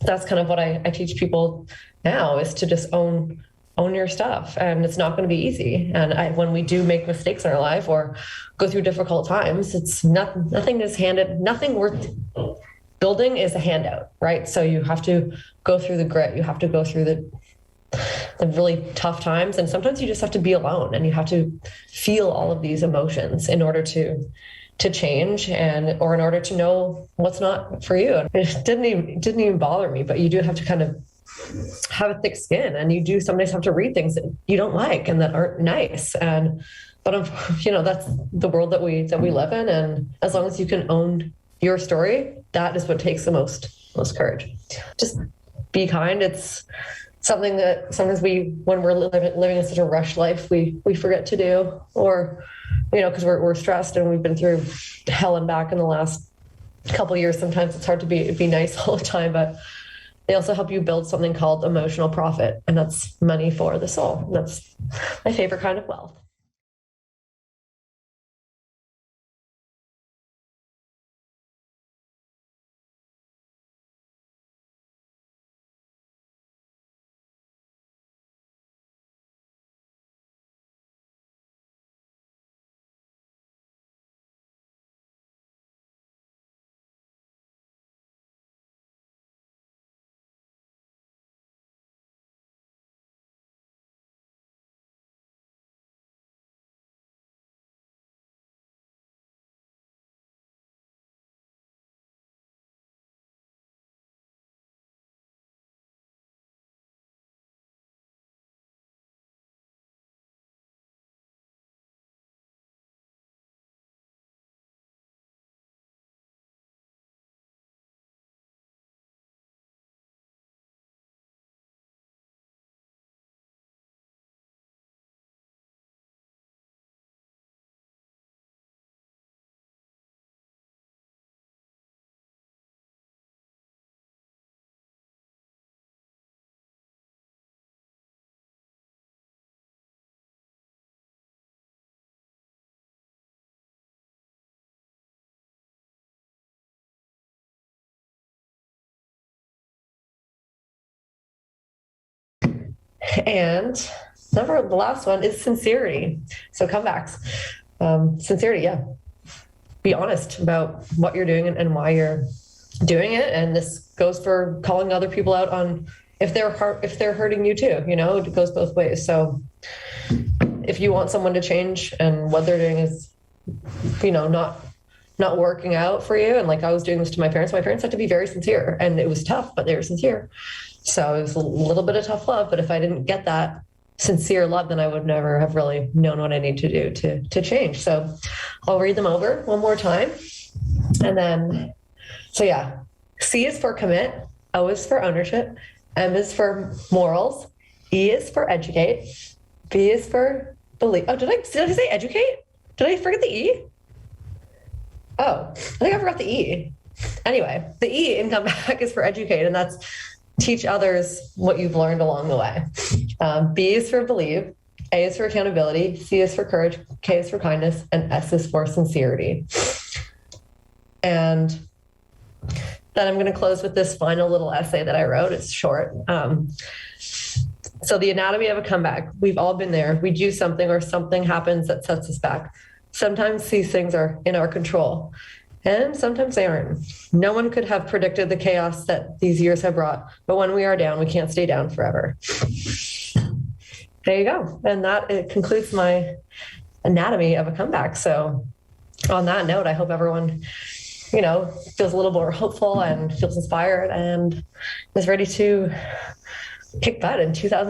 that's kind of what I teach people now, is to just own your stuff. And it's not going to be easy. And when we do make mistakes in our life or go through difficult times, it's nothing worth building is a handout, right? So you have to go through the grit. You have to go through the really tough times. And sometimes you just have to be alone and you have to feel all of these emotions in order to change or in order to know what's not for you. It didn't even bother me, but you do have to kind of have a thick skin, and you do sometimes have to read things that you don't like and that aren't nice. But that's the world that we live in. And as long as you can own your story, that is what takes the most courage. Just be kind. It's something that sometimes when we're living in such a rushed life, we forget to do, or, because we're stressed and we've been through hell and back in the last couple of years. Sometimes it's hard to be nice all the time, but they also help you build something called emotional profit, and that's money for the soul. That's my favorite kind of wealth. And the last one is sincerity. So comebacks. Sincerity, yeah. Be honest about what you're doing and why you're doing it. And this goes for calling other people out on if they're hurting you too. It goes both ways. So if you want someone to change and what they're doing is, not working out for you, and like I was doing this to my parents had to be very sincere, and it was tough, but they were sincere. So it was a little bit of tough love, but if I didn't get that sincere love, then I would never have really known what I need to do to change. So I'll read them over one more time. And then, so yeah, C is for commit, O is for ownership, M is for morals, E is for educate, B is for believe. Oh, did I say educate? Did I forget the E? Oh, I think I forgot the E. Anyway, the E in comeback is for educate, and that's teach others what you've learned along the way. B is for believe, A is for accountability, C is for courage, K is for kindness, and S is for sincerity. And then I'm going to close with this final little essay that I wrote. It's short. So the anatomy of a comeback. We've all been there. We do something or something happens that sets us back. Sometimes these things are in our control, and sometimes they aren't. No one could have predicted the chaos that these years have brought, but when we are down, we can't stay down forever. There you go. And it concludes my anatomy of a comeback. So on that note, I hope everyone, feels a little more hopeful and feels inspired and is ready to kick butt in 2020.